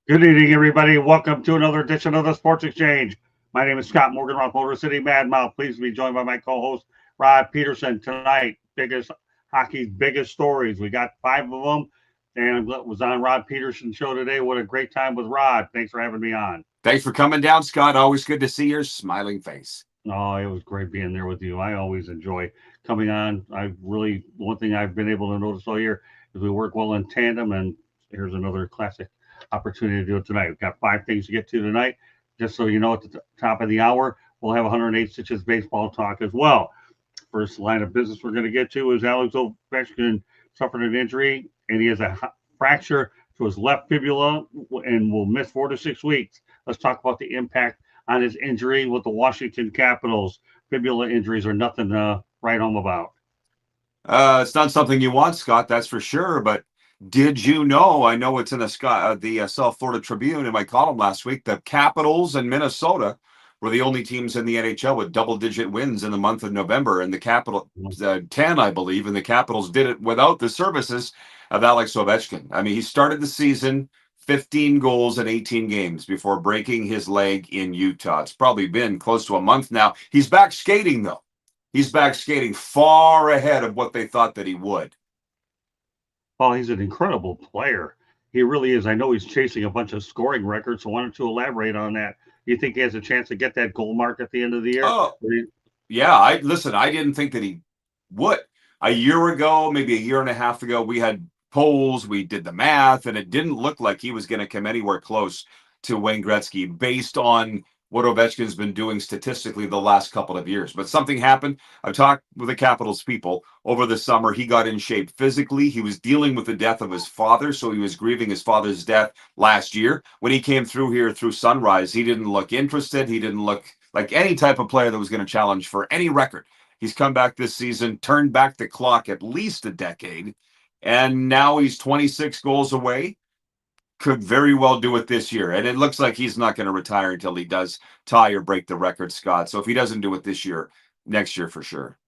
Good evening, everybody. Welcome to another edition of the Sports Exchange. My name is Scott Morgan, Rock Motor City Mad Mouth. Pleased to be joined by my co-host Rod Peterson tonight. Biggest hockey's biggest stories. We got five of them, and it was on Rod Peterson's show today. What a great time with Rod. Thanks for having me on. Thanks for coming down, Scott. Always good to see your smiling face. Oh, it was great being there with you. I always enjoy coming on. I really one thing I've been able to notice all year is we work well in tandem, and here's another classic opportunity to do it tonight. We've got five things to get to tonight. Just so you know, at the top of the hour, we'll have 108 Stitches baseball talk as well. First line of business we're going to get to is Alex Ovechkin suffered an injury, and he has a fracture to his left fibula and will miss 4 to 6 weeks. Let's talk about the impact on his injury with the Washington Capitals. Fibula injuries are nothing to write home about. It's not something you want, Scott, that's for sure. But did you know? I know it's in the South Florida Tribune in my column last week. The Capitals and Minnesota were the only teams in the NHL with double-digit wins in the month of November, and the Capitals 10, I believe, and the Capitals did it without the services of Alex Ovechkin. I mean, he started the season 15 goals in 18 games before breaking his leg in Utah. It's probably been close to a month now. He's back skating, though. He's back skating far ahead of what they thought that he would. Well, he's an incredible player. He really is. I know he's chasing a bunch of scoring records. So why don't you elaborate on that? You think he has a chance to get that goal mark at the end of the year? Oh, yeah. I didn't think that he would. A year ago, maybe a year and a half ago, we had polls, we did the math, and it didn't look like he was going to come anywhere close to Wayne Gretzky based on what Ovechkin's been doing statistically the last couple of years. But something happened. I've talked with the Capitals people over the summer. He got in shape physically. He was dealing with the death of his father, so he was grieving his father's death last year. When he came through here through Sunrise, he didn't look interested. He didn't look like any type of player that was going to challenge for any record. He's come back this season, turned back the clock at least a decade, and now he's 26 goals away. Could very well do it this year. And it looks like he's not going to retire until he does tie or break the record, Scott. So if he doesn't do it this year, next year for sure.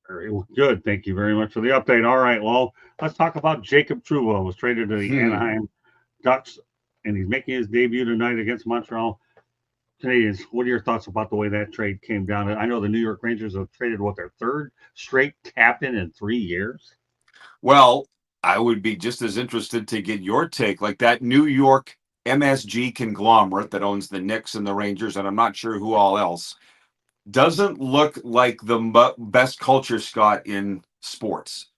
Very good. Thank you very much for the update. All right. Well, let's talk about Jacob Trouba. Was traded to the Anaheim Ducks, and he's making his debut tonight against Montreal Canadiens. What are your thoughts about the way that trade came down? I know the New York Rangers have traded their third straight captain in 3 years. Well, I would be just as interested to get your take. Like that New York MSG conglomerate that owns the Knicks and the Rangers, and I'm not sure who all else, doesn't look like the best culture, Scott, in sports.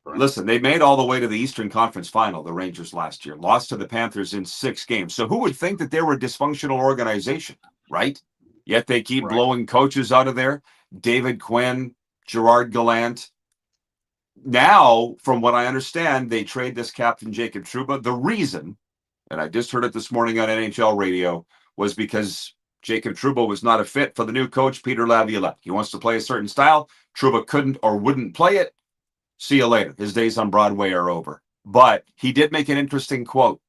Right. Listen, they made all the way to the Eastern Conference Final, the Rangers last year, lost to the Panthers in 6 games. So who would think that they were a dysfunctional organization, right? Yet they keep blowing coaches out of there. David Quinn, Gerard Gallant. Now, from what I understand, they trade this captain, Jacob Trouba. The reason, and I just heard it this morning on NHL radio, was because Jacob Trouba was not a fit for the new coach, Peter Laviolette. He wants to play a certain style. Trouba couldn't or wouldn't play it. See you later. His days on Broadway are over. But he did make an interesting quote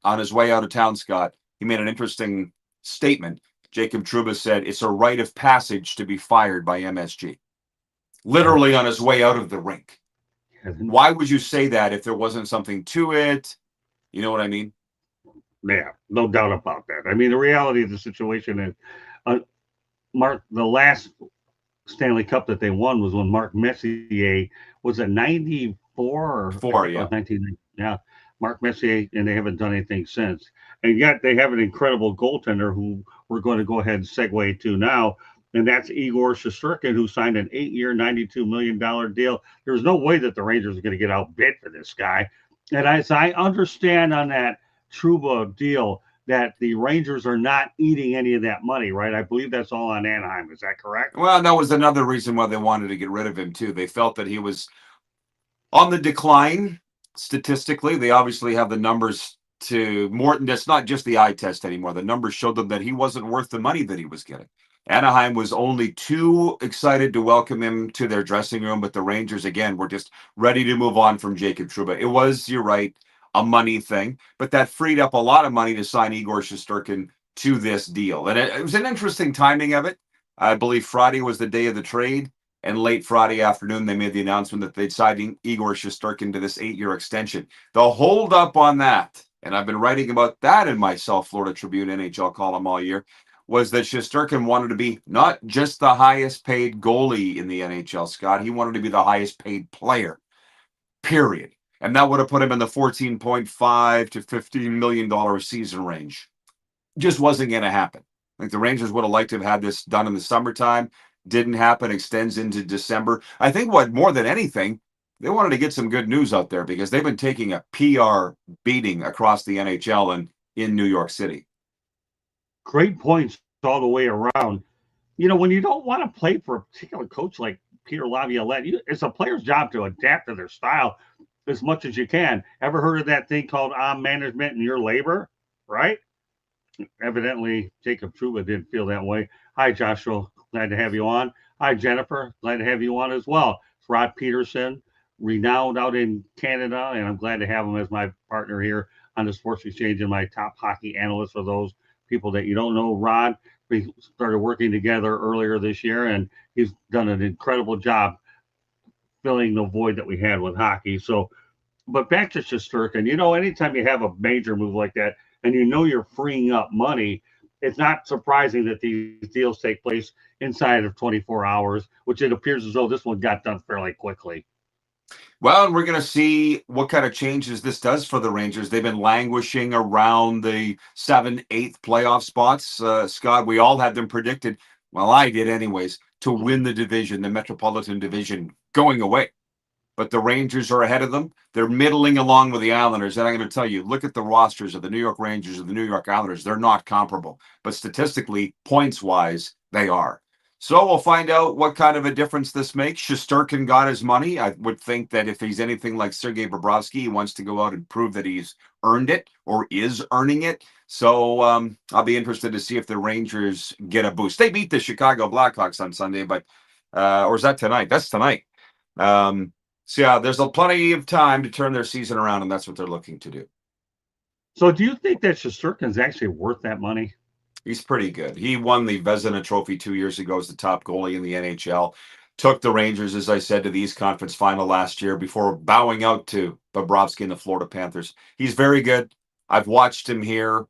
on his way out of town, Scott. He made an interesting statement. Jacob Trouba said, it's a rite of passage to be fired by MSG. Literally on his way out of the rink. Why would you say that if there wasn't something to it? You know what I mean? Yeah, no doubt about that. I mean, the reality of the situation is, the last Stanley Cup that they won was when Mark Messier was at 94 or 1990. Yeah, Mark Messier, and they haven't done anything since. And yet they have an incredible goaltender who we're going to go ahead and segue to now. And that's Igor Shesterkin, who signed an 8-year, $92 million deal. There's no way that the Rangers are going to get outbid for this guy. And as I understand on that Trouba deal, that the Rangers are not eating any of that money, right? I believe that's all on Anaheim. Is that correct? Well, that was another reason why they wanted to get rid of him, too. They felt that he was on the decline statistically. They obviously have the numbers to more. That's not just the eye test anymore. The numbers showed them that he wasn't worth the money that he was getting. Anaheim was only too excited to welcome him to their dressing room, but the Rangers, again, were just ready to move on from Jacob Trouba. It was, you're right, a money thing, but that freed up a lot of money to sign Igor Shesterkin to this deal. And it was an interesting timing of it. I believe Friday was the day of the trade, and late Friday afternoon, they made the announcement that they'd signed Igor Shesterkin to this 8-year extension. The hold up on that, and I've been writing about that in my South Florida Tribune NHL column all year, was that Shesterkin wanted to be not just the highest paid goalie in the NHL, Scott. He wanted to be the highest paid player, period. And that would have put him in the $14.5 to $15 million a season range. Just wasn't going to happen. I think the Rangers would have liked to have had this done in the summertime. Didn't happen, extends into December. I think what more than anything, they wanted to get some good news out there because they've been taking a PR beating across the NHL and in New York City. Great points all the way around. You know, when you don't want to play for a particular coach like Peter Laviolette, it's a player's job to adapt to their style as much as you can. Ever heard of that thing called management and your labor, right? Evidently, Jacob Trouba didn't feel that way. Hi, Joshua. Glad to have you on. Hi, Jennifer. Glad to have you on as well. It's Rod Peterson, renowned out in Canada, and I'm glad to have him as my partner here on the Sports Exchange and my top hockey analyst for those people that you don't know. Rod, we started working together earlier this year, and he's done an incredible job filling the void that we had with hockey. So, but back to Shesterkin, you know, anytime you have a major move like that, and you know you're freeing up money, it's not surprising that these deals take place inside of 24 hours, which it appears as though this one got done fairly quickly. Well, and we're going to see what kind of changes this does for the Rangers. They've been languishing around the 7th, 8th playoff spots. Scott, we all had them predicted, well, I did anyways, to win the division, the Metropolitan Division, going away. But the Rangers are ahead of them. They're middling along with the Islanders. And I'm going to tell you, look at the rosters of the New York Rangers and the New York Islanders. They're not comparable. But statistically, points-wise, they are. So we'll find out what kind of a difference this makes. Shesterkin got his money. I would think that if he's anything like Sergei Bobrovsky, he wants to go out and prove that he's earned it or is earning it. So I'll be interested to see if the Rangers get a boost. They beat the Chicago Blackhawks on Sunday, but or is that tonight? That's tonight. So, yeah, there's plenty of time to turn their season around, and that's what they're looking to do. So do you think that Shesterkin's actually worth that money? He's pretty good. He won the Vezina Trophy 2 years ago as the top goalie in the NHL. Took the Rangers, as I said, to the East Conference Final last year before bowing out to Bobrovsky and the Florida Panthers. He's very good. I've watched him here.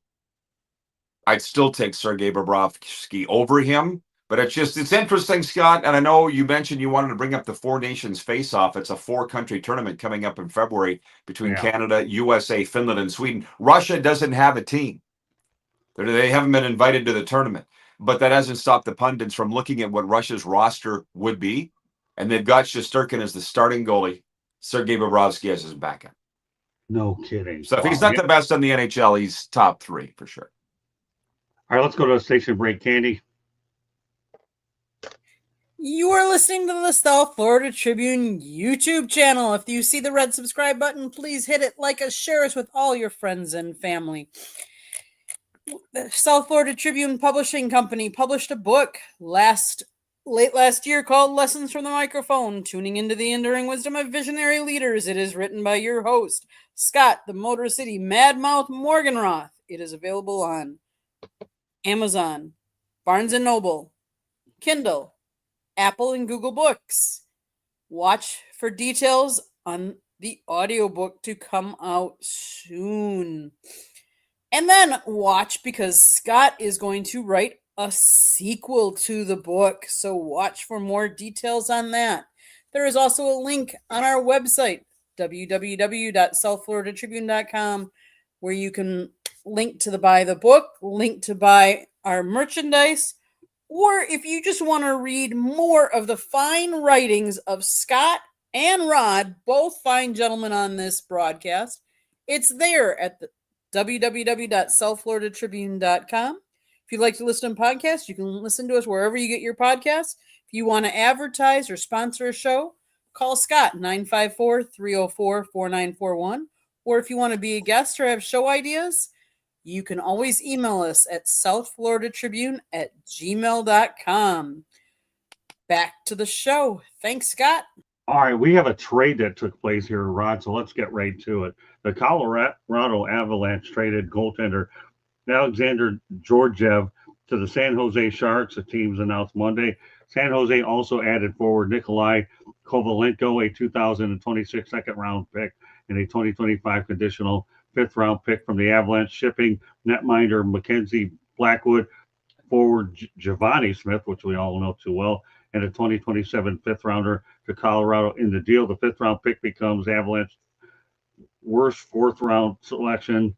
I'd still take Sergei Bobrovsky over him. But it's interesting, Scott, and I know you mentioned you wanted to bring up the Four Nations face-off. It's a 4-country tournament coming up in February between Canada, USA, Finland, and Sweden. Russia doesn't have a team. They haven't been invited to the tournament. But that hasn't stopped the pundits from looking at what Russia's roster would be. And they've got Shesterkin as the starting goalie, Sergei Bobrovsky as his backup. No kidding. So if he's not the best in the NHL, he's top 3 for sure. All right, let's go to a station break, Candy. You are listening to the South Florida Tribune YouTube channel. If you see the red subscribe button, please hit it, like us, share us with all your friends and family. The South Florida Tribune Publishing Company published a book late last year called Lessons from the Microphone, Tuning into the Enduring Wisdom of Visionary Leaders. It is written by your host, Scott, the Motor City Madmouth Morganroth. It is available on Amazon, Barnes & Noble, Kindle, Apple and Google Books. Watch for details on the audiobook to come out soon. And then watch, because Scott is going to write a sequel to the book. So watch for more details on that. There is also a link on our website, www.southfloridatribune.com, where you can link to buy the book, link to buy our merchandise, or if you just want to read more of the fine writings of Scott and Rod, both fine gentlemen on this broadcast, it's there at the www.southfloridatribune.com. If you'd like to listen to podcasts, you can listen to us wherever you get your podcasts. If you want to advertise or sponsor a show, call Scott, 954-304-4941. Or if you want to be a guest or have show ideas, you can always email us at southfloridatribune@gmail.com. Back to the show. Thanks, Scott. All right, we have a trade that took place here, Rod, so let's get right to it. The Colorado Avalanche traded goaltender Alexander Georgiev to the San Jose Sharks. The team's announced Monday. San Jose also added forward Nikolai Kovalenko, a 2026 second-round pick, and a 2025 conditional fifth-round pick from the Avalanche, shipping netminder Mackenzie Blackwood, forward Giovanni Smith, which we all know too well, and a 2027 fifth-rounder to Colorado in the deal. The fifth-round pick becomes Avalanche worst fourth-round selection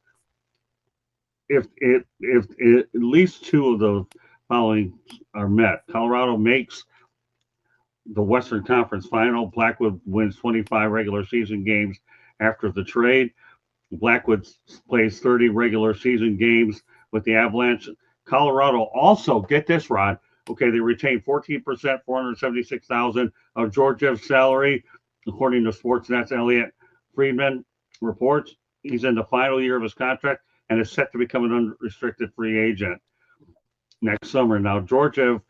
if at least two of the following are met. Colorado makes the Western Conference Final. Blackwood wins 25 regular season games after the trade. Blackwood plays 30 regular season games with the Avalanche. Colorado also, get this, Rod. Okay, they retain 14%, $476,000 of Georgiev's salary, according to Sportsnet's Elliot Friedman reports. He's in the final year of his contract and is set to become an unrestricted free agent next summer. Now, Georgiev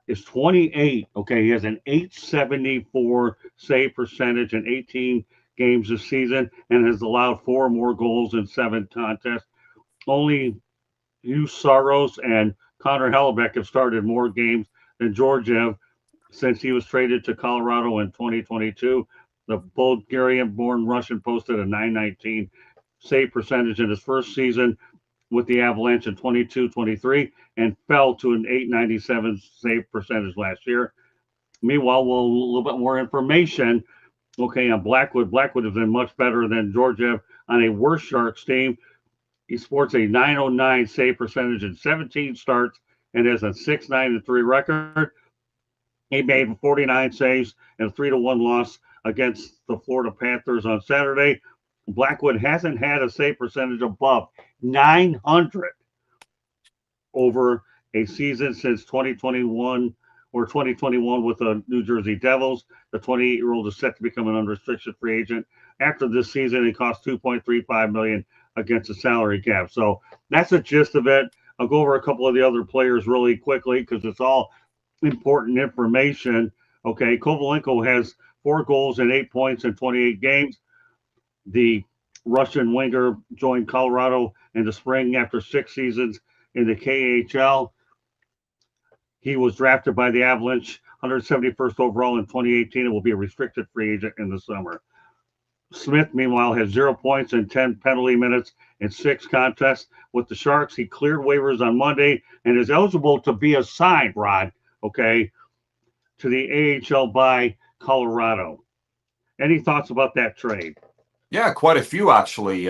is 28. Okay, he has an 874 save percentage in 18 games this season and has allowed 4 more goals in 7 contests. Only Hugh Saros and Connor Hellebuck have started more games than Georgiev since he was traded to Colorado in 2022. The Bulgarian-born Russian posted a .919 save percentage in his first season with the Avalanche in 22-23 and fell to an .897 save percentage last year. Meanwhile, a little bit more information, okay, on Blackwood. Blackwood has been much better than Georgiev on a worse Sharks team. He sports a .909 save percentage in 17 starts and has a .693 record. He made 49 saves and a 3-1 loss against the Florida Panthers on Saturday. Blackwood hasn't had a save percentage above 900 over a season since 2021 or 2021 with the New Jersey Devils. The 28-year-old is set to become an unrestricted free agent. After this season, he cost $2.35 million against the salary cap. So that's the gist of it. I'll go over a couple of the other players really quickly because it's all important information. Okay, Kovalenko has 4 goals and 8 points in 28 games. The Russian winger joined Colorado in the spring after 6 seasons in the KHL. He was drafted by the Avalanche, 171st overall in 2018, and will be a restricted free agent in the summer. Smith, meanwhile, has 0 points and 10 penalty minutes in 6 contests with the Sharks. He cleared waivers on Monday and is eligible to be assigned, Rod, okay, to the AHL by Colorado. Any thoughts about that trade? Yeah, quite a few, actually.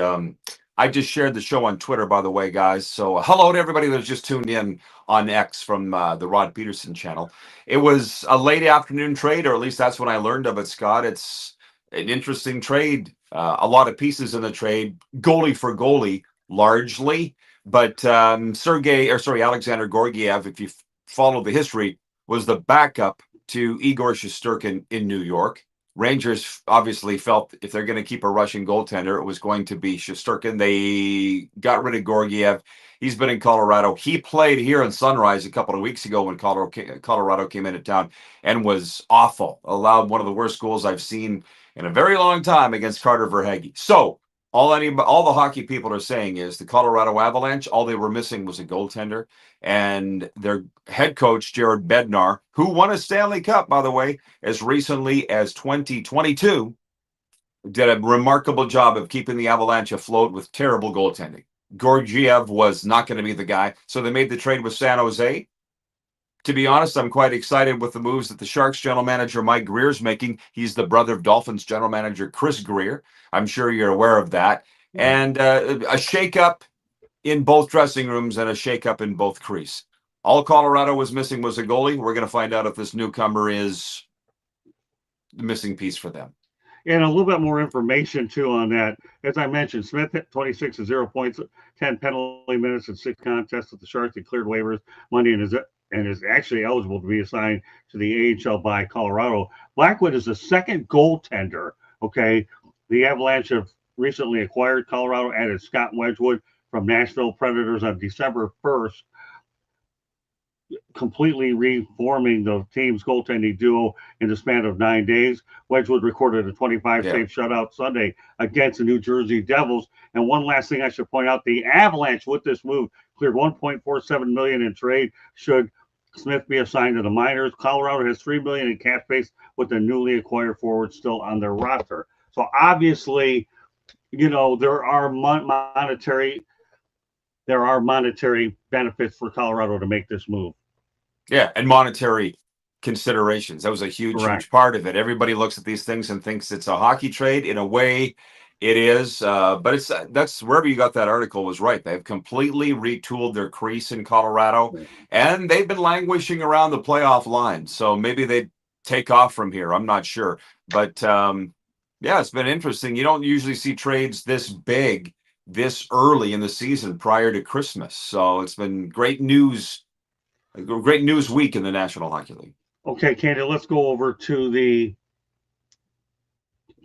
I just shared the show on Twitter, by the way, guys. So hello to everybody that's just tuned in on X from the Rod Peterson channel. It was a late afternoon trade, or at least that's when I learned of it, Scott. It's an interesting trade. A lot of pieces in the trade, goalie for goalie, largely. But Alexander Georgiev, if you follow the history, was the backup to Igor Shesterkin in New York. Rangers obviously felt if they're going to keep a Russian goaltender, it was going to be Shesterkin. They got rid of Georgiev. He's been in Colorado. He played here in Sunrise a couple of weeks ago when Colorado came into town and was awful. Allowed one of the worst goals I've seen in a very long time against Carter Verhaeghe. So all the hockey people are saying is the Colorado Avalanche, all they were missing was a goaltender. And their head coach, Jared Bednar, who won a Stanley Cup, by the way, as recently as 2022, did a remarkable job of keeping the Avalanche afloat with terrible goaltending. Georgiev was not going to be the guy, so they made the trade with San Jose. To be honest, I'm quite excited with the moves that the Sharks general manager Mike Greer's making. He's the brother of Dolphins general manager Chris Greer. I'm sure you're aware of that. And a shakeup in both dressing rooms and a shakeup in both crease. All Colorado was missing was a goalie. We're going to find out if this newcomer is the missing piece for them. And a little bit more information, too, on that. As I mentioned, Smith hit 26 and 0 points, 10 penalty minutes in 6 contests with the Sharks. He cleared waivers Monday and is actually eligible to be assigned to the AHL by Colorado. Blackwood is the second goaltender, okay? The Avalanche have recently acquired. Colorado added Scott Wedgwood from Nashville Predators on December 1st, completely reforming the team's goaltending duo in the span of 9 days. Wedgwood recorded a 25-save shutout Sunday against the New Jersey Devils. And one last thing I should point out, the Avalanche with this move cleared $1.47 million in trade should Smith be assigned to the minors. Colorado has $3 million in cap space with the newly acquired forward still on their roster. So obviously there are monetary benefits for Colorado to make this move. Yeah, and monetary considerations. That was a huge, Correct. huge part of it. Everybody looks at these things and thinks it's a hockey trade. In a way, it is. But that's wherever you got that article was right. They've completely retooled their crease in Colorado, and they've been languishing around the playoff line. So maybe they take off from here. I'm not sure, but yeah, it's been interesting. You don't usually see trades this big this early in the season prior to Christmas. So it's been great news. A great news week in the National Hockey League. Okay, Candy, let's go over to the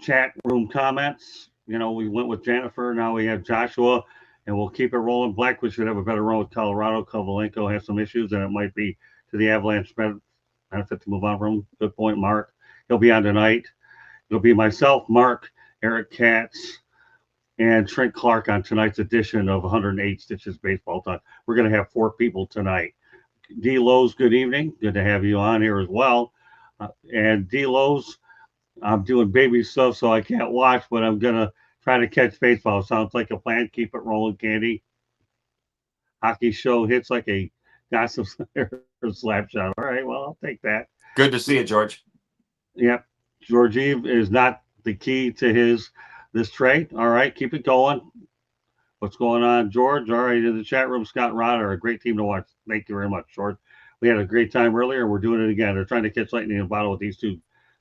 chat room comments. We went with Jennifer. Now we have Joshua, and we'll keep it rolling. Blackwood should have a better run with Colorado. Kovalenko has some issues, and it might be to the Avalanche benefit to move on from him. Good point, Mark. He'll be on tonight. It'll be myself, Mark, Eric Katz, and Trent Clark on tonight's edition of 108 Stitches Baseball Talk. We're going to have 4 people tonight. D. Lowe's, good evening. Good to have you on here as well. And D. Lowe's, I'm doing baby stuff, so I can't watch, but I'm going to try to catch baseball. Sounds like a plan. Keep it rolling, Candy. Hockey show hits like a gossip slap shot. All right, well, I'll take that. Good to see you, George. Yep. Georgiev is not the key to this trade. All right, keep it going. What's going on, George? All right, in the chat room, Scott Rod are a great team to watch. Thank you very much, George. We had a great time earlier. We're doing it again. They're trying to catch lightning in a bottle with these 2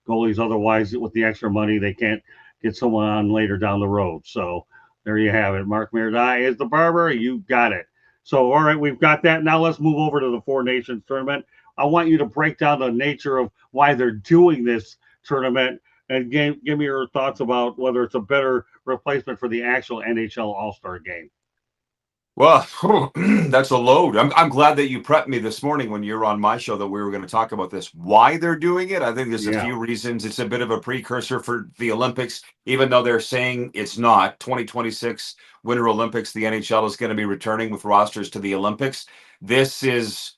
goalies. Otherwise, with the extra money, they can't get someone on later down the road. So there you have it. Mark Mirdai is the barber. You got it. So, all right, we've got that. Now let's move over to the Four Nations tournament. I want you to break down the nature of why they're doing this tournament and give me your thoughts about whether it's a better replacement for the actual NHL All-Star game. Well, that's a load. I'm glad that you prepped me this morning when you were on my show that we were going to talk about this. Why they're doing it? I think there's a few reasons. It's a bit of a precursor for the Olympics, even though they're saying it's not. 2026 Winter Olympics, the NHL is going to be returning with rosters to the Olympics. This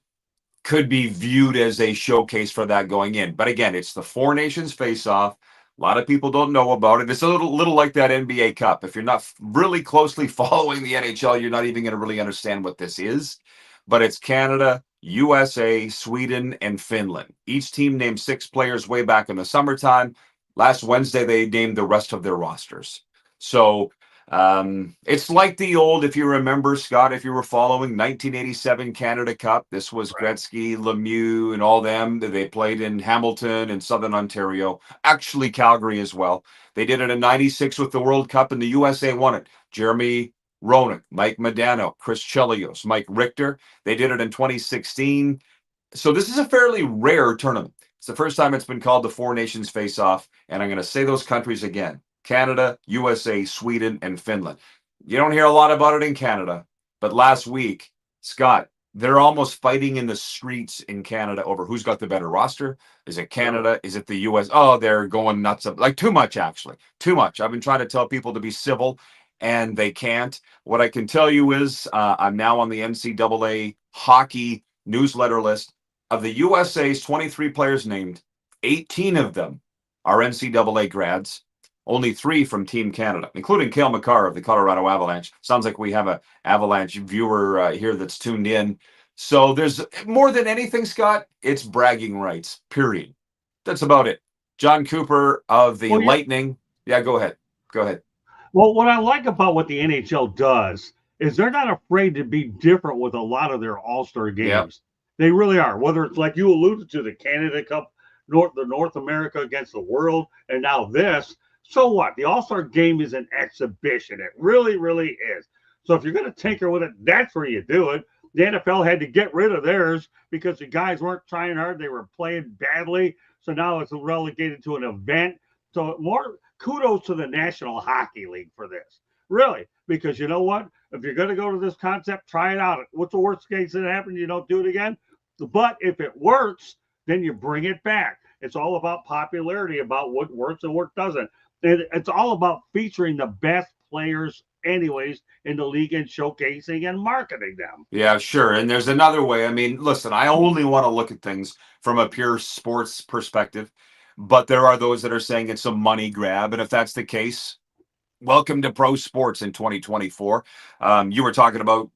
could be viewed as a showcase for that going in. But again, it's the Four Nations face-off. A lot of people don't know about it. It's a little like that NBA Cup. If you're not really closely following the NHL, you're not even going to really understand what this is. But it's Canada, USA, Sweden, and Finland. Each team named 6 players way back in the summertime. Last Wednesday, they named the rest of their rosters. So it's like the old, if you remember, Scott, if you were following 1987 Canada Cup, this was Gretzky, Lemieux, and all them. They played in Hamilton and Southern Ontario, actually Calgary as well. They did it in 96 with the World Cup, and the USA won it. Jeremy Roenick, Mike Modano, Chris Chelios, Mike Richter. They did it in 2016. So this is a fairly rare tournament. It's the first time it's been called the Four Nations Face-Off, and I'm going to say those countries again. Canada, USA, Sweden, and Finland. You don't hear a lot about it in Canada, but last week, Scott, they're almost fighting in the streets in Canada over who's got the better roster. Is it Canada? Is it the US? Oh, they're going nuts. Like too much, actually. Too much. I've been trying to tell people to be civil, and they can't. What I can tell you is I'm now on the NCAA hockey newsletter list. Of the USA's 23 players named, 18 of them are NCAA grads. Only 3 from Team Canada, including Cale Makar of the Colorado Avalanche. Sounds like we have an Avalanche viewer here that's tuned in. So there's more than anything, Scott, it's bragging rights, period. That's about it. John Cooper of the Lightning. Yeah, go ahead. Go ahead. Well, what I like about what the NHL does is they're not afraid to be different with a lot of their All-Star games. Yep. They really are. Whether it's like you alluded to, the Canada Cup, the North America against the world, and now this. So what? The All-Star game is an exhibition. It really, really is. So if you're going to tinker with it, that's where you do it. The NFL had to get rid of theirs because the guys weren't trying hard. They were playing badly. So now it's relegated to an event. So more kudos to the National Hockey League for this. Really. Because you know what? If you're going to go to this concept, try it out. What's the worst case that happens? You don't do it again. But if it works, then you bring it back. It's all about popularity, about what works and what doesn't. It's all about featuring the best players anyways in the league and showcasing and marketing them. Yeah, sure. And there's another way. I mean, listen, I only want to look at things from a pure sports perspective, but there are those that are saying it's a money grab. And if that's the case, welcome to pro sports in 2024. You were talking about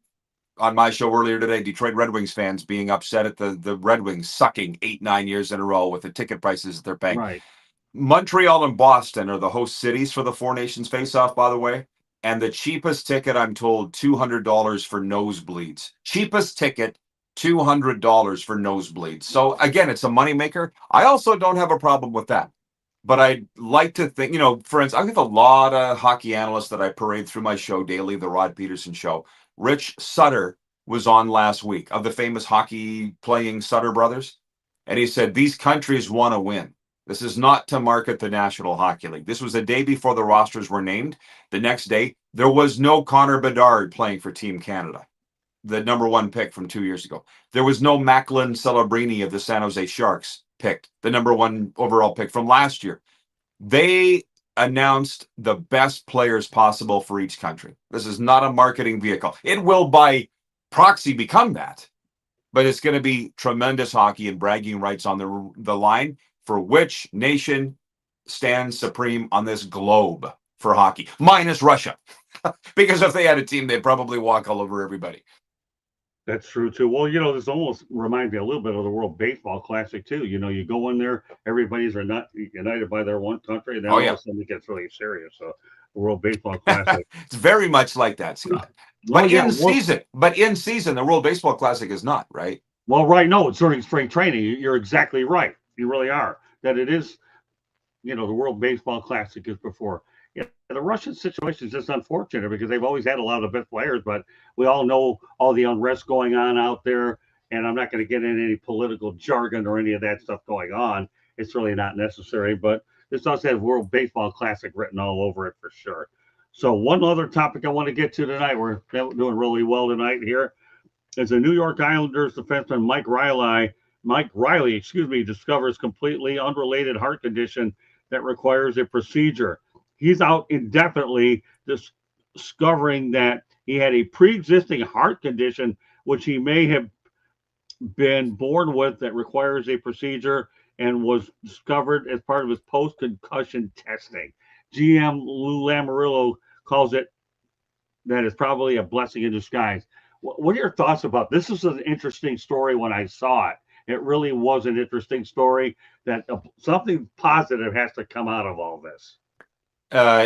on my show earlier today, Detroit Red Wings fans being upset at the Red Wings sucking 8-9 years in a row with the ticket prices that they're paying. Right. Montreal and Boston are the host cities for the Four Nations face-off, by the way. And the cheapest ticket, I'm told, $200 for nosebleeds. Cheapest ticket, $200 for nosebleeds. So again, it's a moneymaker. I also don't have a problem with that. But I'd like to think, for instance, I have a lot of hockey analysts that I parade through my show daily, the Rod Peterson Show. Rich Sutter was on last week, of the famous hockey playing Sutter brothers. And he said, these countries want to win. This is not to market the National Hockey League. This was a day before the rosters were named. The next day, there was no Connor Bedard playing for Team Canada, the number 1 pick from 2 years ago. There was no Macklin Celebrini of the San Jose Sharks picked, the number 1 overall pick from last year. They announced the best players possible for each country. This is not a marketing vehicle. It will, by proxy, become that. But it's going to be tremendous hockey and bragging rights on the line for which nation stands supreme on this globe for hockey, minus Russia. Because if they had a team, they'd probably walk all over everybody. That's true too. Well, this almost reminds me a little bit of the World Baseball Classic too. You go in there, everybody's not united by their one country, and then all of a sudden it gets really serious. So the World Baseball Classic. It's very much like that, Scott. But in season, the World Baseball Classic is not, right? Well, right. No, it's during spring training. You're exactly right. You really are. That it is, the World Baseball Classic is before. Yeah, the Russian situation is just unfortunate because they've always had a lot of the best players, but we all know all the unrest going on out there. And I'm not going to get into any political jargon or any of that stuff going on. It's really not necessary, but this does have World Baseball Classic written all over it for sure. So one other topic I want to get to tonight, we're doing really well tonight here, is the New York Islanders defenseman Mike Riley, discovers completely unrelated heart condition that requires a procedure. He's out indefinitely, discovering that he had a pre-existing heart condition, which he may have been born with, that requires a procedure, and was discovered as part of his post-concussion testing. GM Lou Lamoriello calls it that is probably a blessing in disguise. What are your thoughts about this? Is an interesting story when I saw it. It really was an interesting story that something positive has to come out of all this.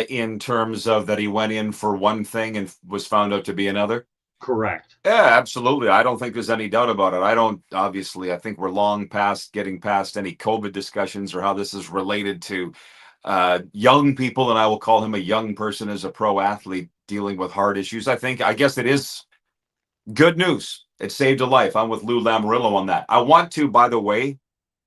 In terms of that he went in for one thing and was found out to be another? Correct. Yeah, absolutely. I don't think there's any doubt about it. I think we're long past getting past any COVID discussions or how this is related to young people, and I will call him a young person as a pro athlete dealing with heart issues. I guess it is good news. It saved a life. I'm with Lou Lamoriello on that. I want to, by the way,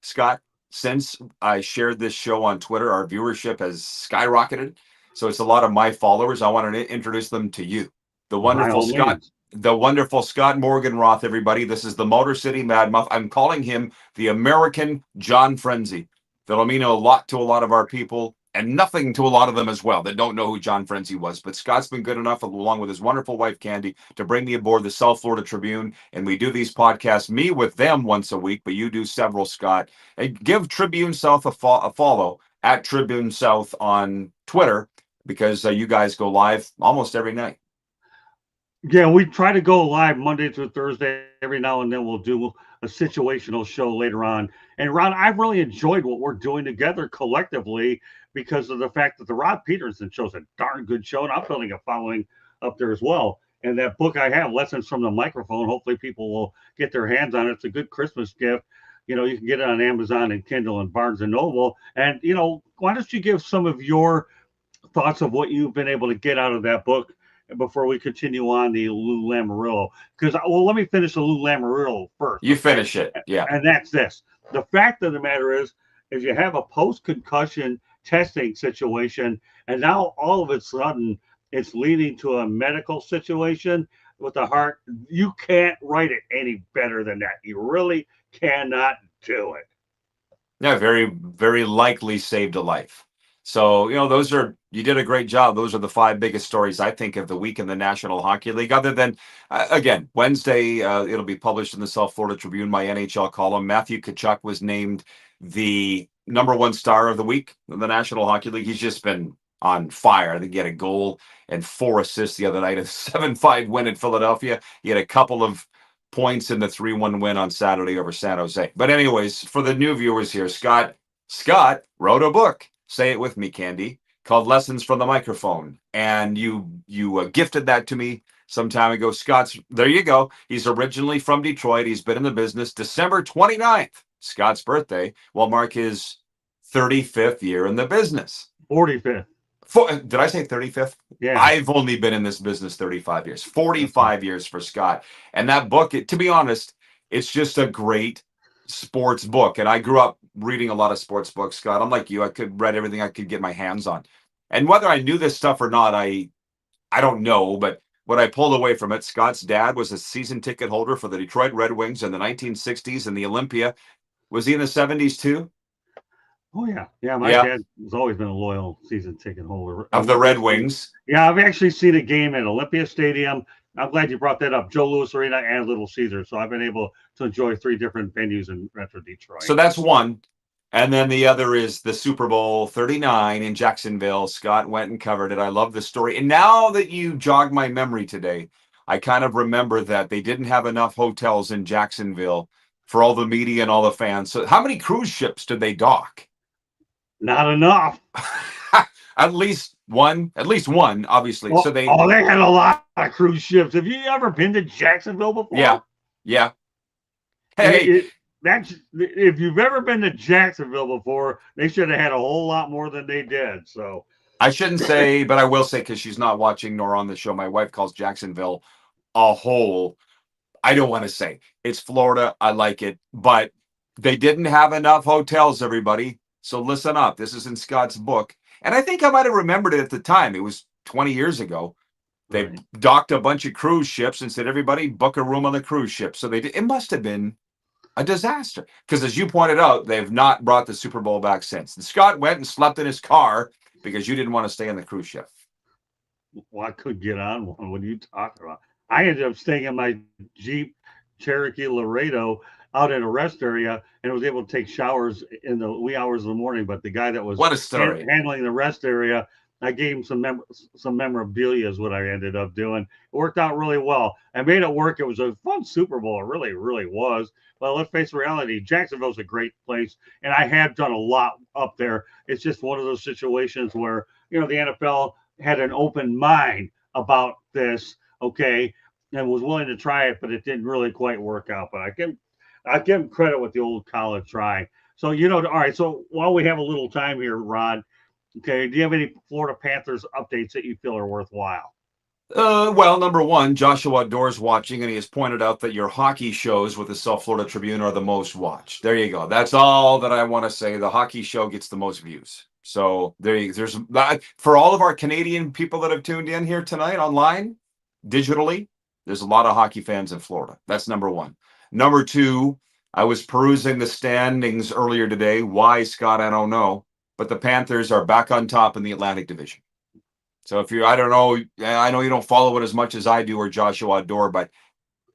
Scott, since I shared this show on Twitter, our viewership has skyrocketed. So it's a lot of my followers. I wanted to introduce them to you. The wonderful Scott Morganroth, everybody. This is the Motor City Mad Muff. I'm calling him the American John Frenzy. That'll mean a lot to a lot of our people and nothing to a lot of them as well that don't know who John Frenzy was. But Scott's been good enough, along with his wonderful wife, Candy, to bring me aboard the South Florida Tribune. And we do these podcasts, me with them once a week, but you do several, Scott. And give Tribune South a follow at Tribune South on Twitter, because you guys go live almost every night. Yeah, we try to go live Monday through Thursday. Every now and then we'll do a situational show later on. And Ron, I've really enjoyed what we're doing together collectively because of the fact that the Rod Peterson show's a darn good show, and I'm building a following up there as well. And that book I have, Lessons from the Microphone, hopefully people will get their hands on it. It's a good Christmas gift. You can get it on Amazon and Kindle and Barnes and Noble. And, why don't you give some of your thoughts of what you've been able to get out of that book before we continue on the Lou Lamoriello? Because, let me finish the Lou Lamoriello first. You finish it, yeah. And that's this. The fact of the matter is you have a post-concussion testing situation, and now all of a sudden it's leading to a medical situation with the heart. You can't write it any better than that. You really cannot do it. Yeah, very, very likely saved a life. So, you did a great job. Those are the 5 biggest stories, I think, of the week in the National Hockey League. Other than, again, Wednesday, it'll be published in the South Florida Tribune, my NHL column. Matthew Tkachuk was named the #1 star of the week in the National Hockey League. He's just been on fire. I think he had a goal and 4 assists the other night. A 7-5 win in Philadelphia. He had a couple of points in the 3-1 win on Saturday over San Jose. But anyways, for the new viewers here, Scott wrote a book. Say it with me, Candy, called Lessons from the Microphone. And you gifted that to me some time ago. There you go. He's originally from Detroit. He's been in the business. December 29th, Scott's birthday, will mark his 35th year in the business. 45th. Did I say 35th? Yeah. I've only been in this business 35 years, 45 years for Scott. And that book, to be honest, it's just a great sports book. And I grew up reading a lot of sports books, Scott. I'm like you. I could read everything I could get my hands on. And whether I knew this stuff or not, I don't know. But what I pulled away from it, Scott's dad was a season ticket holder for the Detroit Red Wings in the 1960s and the Olympia. Was he in the 70s too? Oh, yeah. Yeah, my dad has always been a loyal season ticket holder. Of the Red Wings? Yeah, I've actually seen a game at Olympia Stadium. I'm glad you brought that up. Joe Louis Arena and Little Caesar. So I've been able to enjoy 3 different venues in Metro Detroit. So that's one. And then the other is the Super Bowl 39 in Jacksonville. Scott went and covered it. I love the story. And now that you jogged my memory today, I kind of remember that they didn't have enough hotels in Jacksonville for all the media and all the fans. So how many cruise ships did they dock? Not enough. At least one, obviously. Well, so they had a lot of cruise ships. Have you ever been to Jacksonville before? Yeah. Hey, if you've ever been to Jacksonville before, they should have had a whole lot more than they did. So I shouldn't say, but I will say, because she's not watching nor on the show, my wife calls Jacksonville a hole. I don't want to say it's Florida. I like it, but they didn't have enough hotels, everybody. So listen up. This is in Scott's book. And I think I might have remembered it at the time. It was 20 years ago. They docked a bunch of cruise ships and said, everybody book a room on the cruise ship. So they did. It must have been a disaster. Because as you pointed out, they've not brought the Super Bowl back since. And Scott went and slept in his car because you didn't want to stay on the cruise ship. Well, I could get on one. What are you talking about? I ended up staying in my Jeep Cherokee Laredo out at a rest area and was able to take showers in the wee hours of the morning. But the guy that was handling the rest area, I gave him some memorabilia is what I ended up doing. It worked out really well. I made it work. It was a fun Super Bowl. It really, really was. But let's face reality, Jacksonville's a great place. And I have done a lot up there. It's just one of those situations where, the NFL had an open mind about this, okay, and was willing to try it, but it didn't really quite work out. But I give him credit with the old college try. So, all right. So while we have a little time here, Rod, okay, do you have any Florida Panthers updates that you feel are worthwhile? Well, number one, Joshua Door's watching, and he has pointed out that your hockey shows with the South Florida Tribune are the most watched. There you go. That's all that I want to say. The hockey show gets the most views. So there's that for all of our Canadian people that have tuned in here tonight online, digitally. There's a lot of hockey fans in Florida. That's number one. Number two, I was perusing the standings earlier today. Why, Scott? I don't know. But the Panthers are back on top in the Atlantic Division. So I don't know. I know you don't follow it as much as I do or Joshua Door, but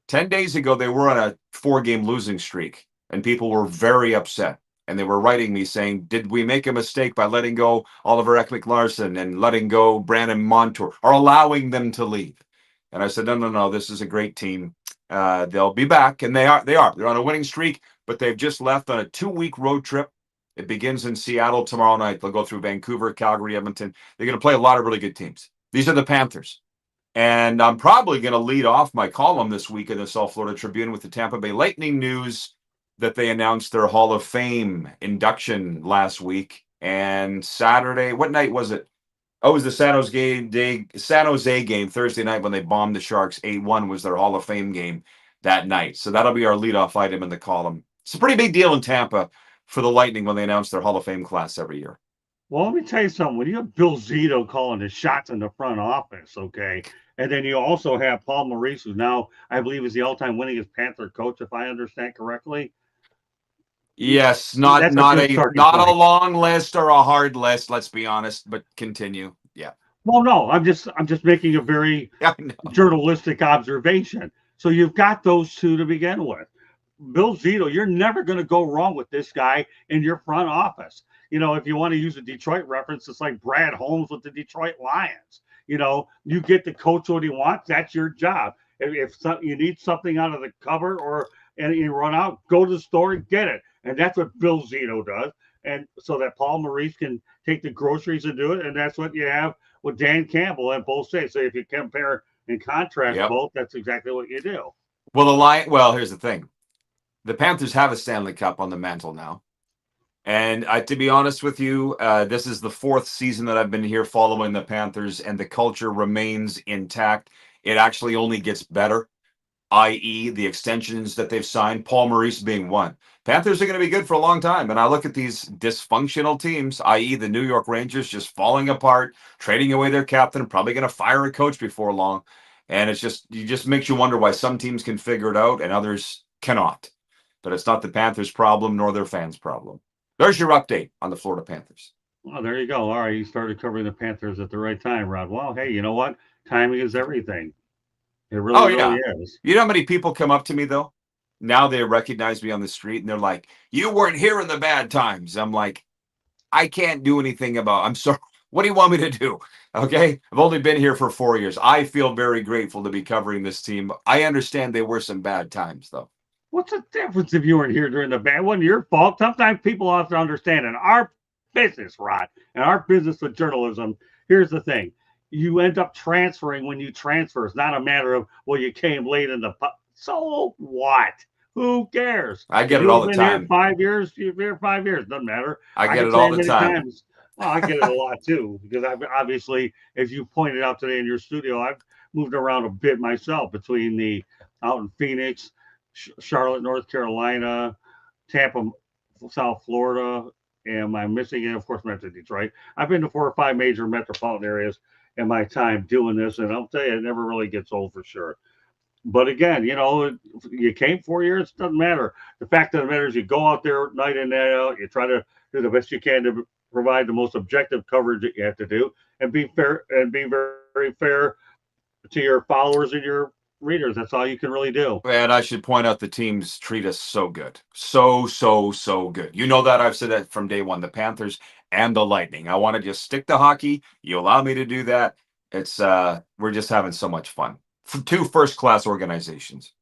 10 days ago, they were on a 4-game losing streak, and people were very upset. And they were writing me saying, did we make a mistake by letting go Oliver Ekman-Larsson and letting go Brandon Montour or allowing them to leave? And I said, no, this is a great team. They'll be back, and they are. They're on a winning streak, but they've just left on a 2-week road trip. It begins in Seattle tomorrow night. They'll go through Vancouver, Calgary, Edmonton. They're going to play a lot of really good teams. These are the Panthers. And I'm probably going to lead off my column this week in the South Florida Tribune with the Tampa Bay Lightning news that they announced their Hall of Fame induction last week. And Saturday, what night was it? Oh, it was the San Jose game Thursday night when they bombed the Sharks 8-1 was their Hall of Fame game that night. So that'll be our leadoff item in the column. It's a pretty big deal in Tampa for the Lightning when they announce their Hall of Fame class every year. Well, let me tell you something. When you have Bill Zito calling the shots in the front office, okay, and then you also have Paul Maurice, who now I believe is the all-time winningest Panther coach, if I understand correctly. Yes, not a long list or a hard list, let's be honest, but continue. Yeah. Well, no, I'm just making a very journalistic observation. So you've got those two to begin with. Bill Zito, you're never going to go wrong with this guy in your front office. If you want to use a Detroit reference, it's like Brad Holmes with the Detroit Lions. You get the coach what he wants. That's your job. If you need something out of the cupboard or and you run out, go to the store and get it. And that's what Bill Zito does. And so that Paul Maurice can take the groceries and do it. And that's what you have with Dan Campbell and both states. So if you compare and contrast both, that's exactly what you do. Well, here's the thing. The Panthers have a Stanley Cup on the mantle now. And to be honest with you, this is the 4th season that I've been here following the Panthers, and the culture remains intact. It actually only gets better, i.e. the extensions that they've signed, Paul Maurice being one. Panthers are going to be good for a long time. And I look at these dysfunctional teams, i.e. the New York Rangers just falling apart, trading away their captain, probably going to fire a coach before long. And it just makes you wonder why some teams can figure it out and others cannot. But it's not the Panthers' problem nor their fans' problem. There's your update on the Florida Panthers. Well, there you go. All right, you started covering the Panthers at the right time, Rod. Well, hey, you know what? Timing is everything. It really is. You know how many people come up to me, though? Now they recognize me on the street, and they're like, you weren't here in the bad times. I'm like, I can't do anything I'm sorry. What do you want me to do? Okay. I've only been here for 4 years. I feel very grateful to be covering this team. I understand there were some bad times, though. What's the difference if you weren't here during the bad? It wasn't your fault. Sometimes people have to understand in our business, Rod, and our business with journalism, here's the thing. You end up transferring when you transfer. It's not a matter of, well, you came late in the so what? Who cares? I get it all the time. Here 5 years, you've been here 5 years. Doesn't matter. I get it all the time. Times. Well, I get it a lot too, because I've obviously, as you pointed out today in your studio, I've moved around a bit myself between out in Phoenix, Charlotte, North Carolina, Tampa, South Florida, and I'm missing it, of course, Metro Detroit. I've been to 4 or 5 major metropolitan areas in my time doing this, and I'll tell you, it never really gets old for sure. But again, you came 4 years, doesn't matter. The fact of the matter is you go out there night in, night out, you try to do the best you can to provide the most objective coverage that you have to do, and be fair and be very, very fair to your followers and your readers. That's all you can really do. And I should point out the teams treat us so good. So good. You know that I've said that from day one, the Panthers and the Lightning. I want to just stick to hockey. You allow me to do that. It's we're just having so much fun. 2 first-class organizations.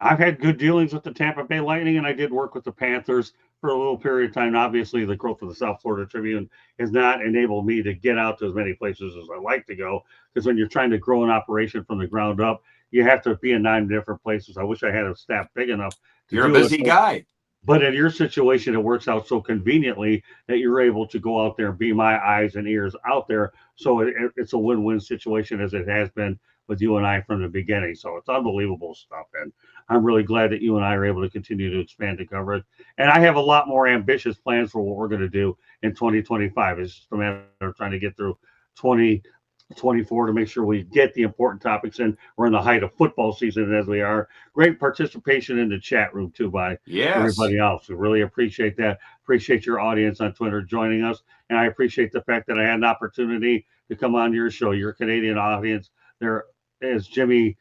I've had good dealings with the Tampa Bay Lightning, and I did work with the Panthers for a little period of time. Obviously, the growth of the South Florida Tribune has not enabled me to get out to as many places as I like to go, because when you're trying to grow an operation from the ground up, you have to be in 9 different places. I wish I had a staff big enough. You're a busy guy. But in your situation, it works out so conveniently that you're able to go out there and be my eyes and ears out there. So it's a win-win situation, as it has been with you and I from the beginning. So it's unbelievable stuff. And I'm really glad that you and I are able to continue to expand the coverage. And I have a lot more ambitious plans for what we're going to do in 2025. It's just a matter of trying to get through 2024 to make sure we get the important topics in. We're in the height of football season as we are. Great participation in the chat room too by everybody else. We really appreciate that. Appreciate your audience on Twitter joining us. And I appreciate the fact that I had an opportunity to come on your show. Your Canadian audience there, as Jimmy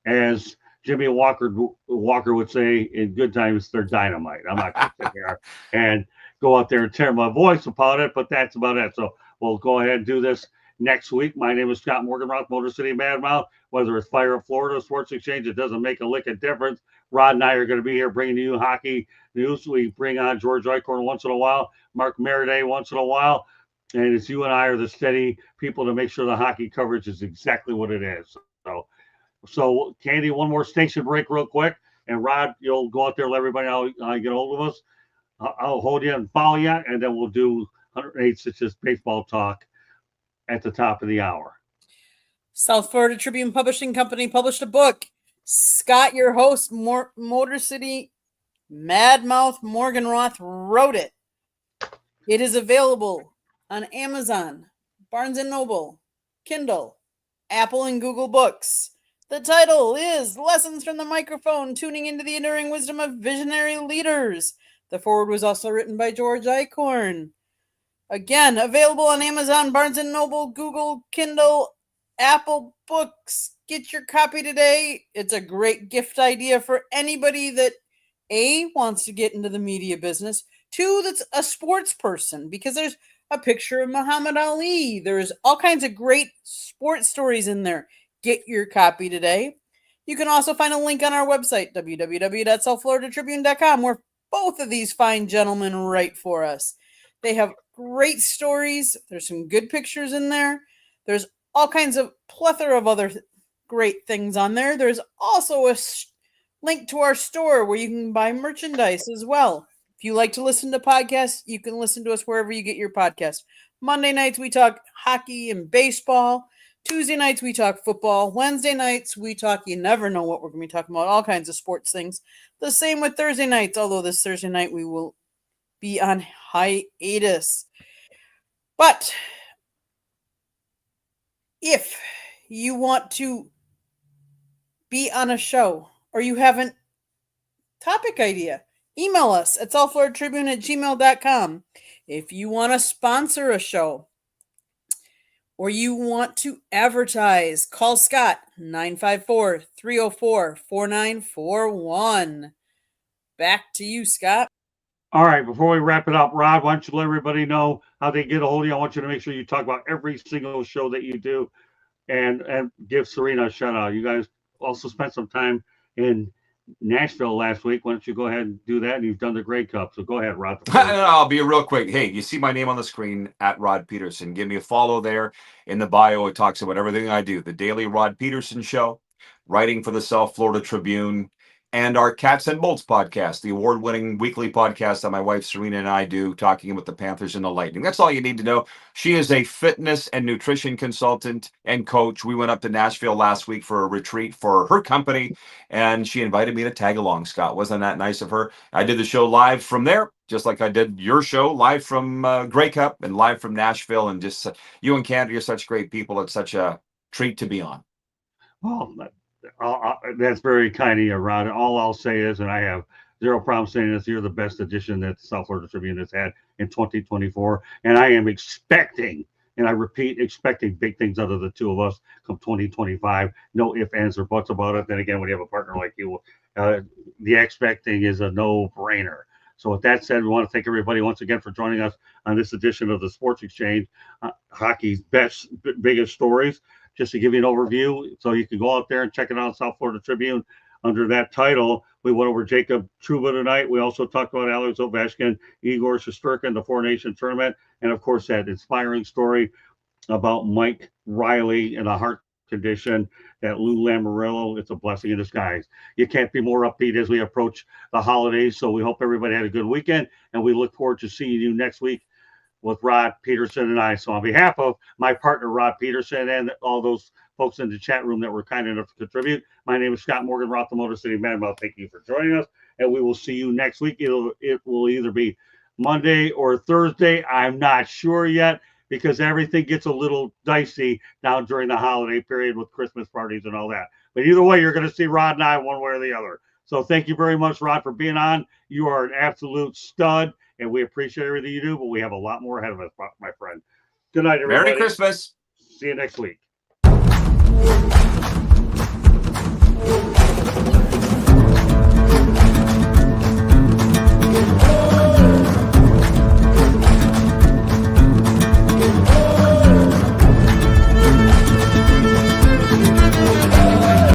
Walker would say, in good times, they're dynamite. I'm not going to sit here and go out there and tear my voice about it, but that's about it. So we'll go ahead and do this next week. My name is Scott Morganroth, Motor City Madmouth. Whether it's Fire of Florida, Sports Exchange, it doesn't make a lick of difference. Rod and I are going to be here bringing you hockey news. We bring on George Eichhorn once in a while, Mark Meriday once in a while, and it's you and I are the steady people to make sure the hockey coverage is exactly what it is. So Candy, one more station break real quick, and Rod, you'll go out there and let everybody know how you get hold of us. I'll hold you and follow you, and then we'll do 108 such as baseball talk at the top of the hour. South Florida Tribune Publishing Company published a book. Scott, your host, Motor City Madmouth Morganroth, wrote it. It is available on Amazon, Barnes & Noble, Kindle, Apple, and Google Books. The title is Lessons from the Microphone, Tuning into the Enduring Wisdom of Visionary Leaders. The foreword was also written by George Eichhorn. Again, available on Amazon, Barnes & Noble, Google, Kindle, Apple Books. Get your copy today. It's a great gift idea for anybody that A, wants to get into the media business, 2, that's a sports person, because there's a picture of Muhammad Ali. There's all kinds of great sports stories in there. Get your copy today. You can also find a link on our website, www.southfloridatribune.com, where both of these fine gentlemen write for us. They have great stories. There's some good pictures in there. There's all kinds of plethora of other great things on there. There's also a link to our store where you can buy merchandise as well. If you like to listen to podcasts, you can listen to us wherever you get your podcast. Monday nights, we talk hockey and baseball. Tuesday nights, we talk football. Wednesday nights, we talk, you never know what we're going to be talking about, all kinds of sports things. The same with Thursday nights, although this Thursday night we will be on hiatus. But if you want to be on a show or you have a topic idea, email us at southfloridatribune@gmail.com. If you want to sponsor a show or you want to advertise, call Scott, 954-304-4941. Back to you, Scott. All right, before we wrap it up, Rod, why don't you let everybody know how they get a hold of you? I want you to make sure you talk about every single show that you do and give Serena a shout out. You guys also spent some time in Nashville last week. Why don't you go ahead and do that? And you've done the Grey Cup. So go ahead, Rod. I'll be real quick. Hey, you see my name on the screen at Rod Peterson. Give me a follow there. In the bio, it talks about everything I do. The Daily Rod Peterson Show, writing for the South Florida Tribune, and our Cats and Bolts podcast, the award-winning weekly podcast that my wife Serena and I do, talking about the Panthers and the Lightning. That's all you need to know. She is a fitness and nutrition consultant and coach. We went up to Nashville last week for a retreat for her company, and she invited me to tag along, Scott. Wasn't that nice of her? I did the show live from there, just like I did your show, live from Grey Cup and live from Nashville. And just you and Canada, you're such great people. It's such a treat to be on. Well, that's very kind of you, Rod. All I'll say is, and I have zero problem saying this, you're the best addition that the South Florida Tribune has had in 2024. And I am expecting, and I repeat, expecting big things out of the two of us come 2025. No ifs, ands, or buts about it. Then again, when you have a partner like you, the expecting is a no-brainer. So with that said, we want to thank everybody once again for joining us on this edition of the Sports Exchange, hockey's biggest stories. Just to give you an overview, so you can go out there and check it out, South Florida Tribune, under that title. We went over Jacob Trouba tonight. We also talked about Alex Ovechkin, Igor Shesterkin, the Four Nation tournament, and of course that inspiring story about Mike Riley in a heart condition, that Lou Lamoriello. It's a blessing in disguise. You can't be more upbeat as we approach the holidays, so we hope everybody had a good weekend, and we look forward to seeing you next week with Rod Peterson and I. So on behalf of my partner, Rod Peterson, and all those folks in the chat room that were kind enough to contribute, my name is Scott Morgan, Roth, the Motor City Man. Well, thank you for joining us, and we will see you next week. It will either be Monday or Thursday. I'm not sure yet, because everything gets a little dicey now during the holiday period with Christmas parties and all that. But either way, you're going to see Rod and I one way or the other. So thank you very much, Rod, for being on. You are an absolute stud, and we appreciate everything you do, but we have a lot more ahead of us, my friend. Good night, everybody. Merry Christmas. See you next week.